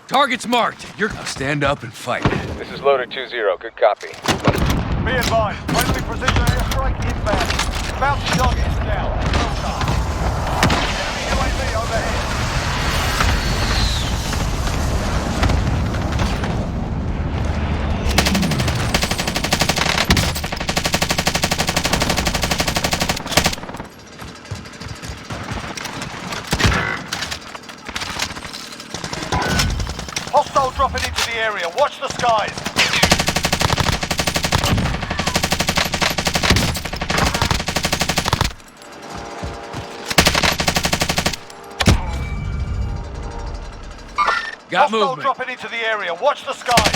Target's marked. You're gonna stand up and fight. This is Loader 2-0. Good copy. Be advised, friendly precision airstrike inbound. Bounty target is down. Well done. Enemy UAV overhead. Hostile dropping into the area. Watch the skies. Got Hostile movement. dropping into the area. Watch the skies.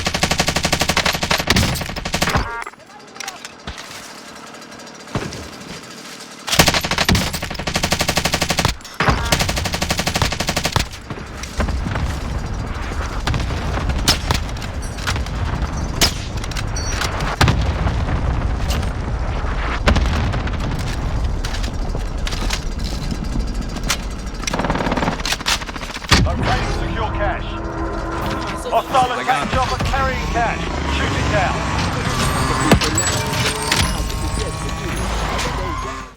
Locating secure cash. Hostile attack job and carrying cash. Shoot it down.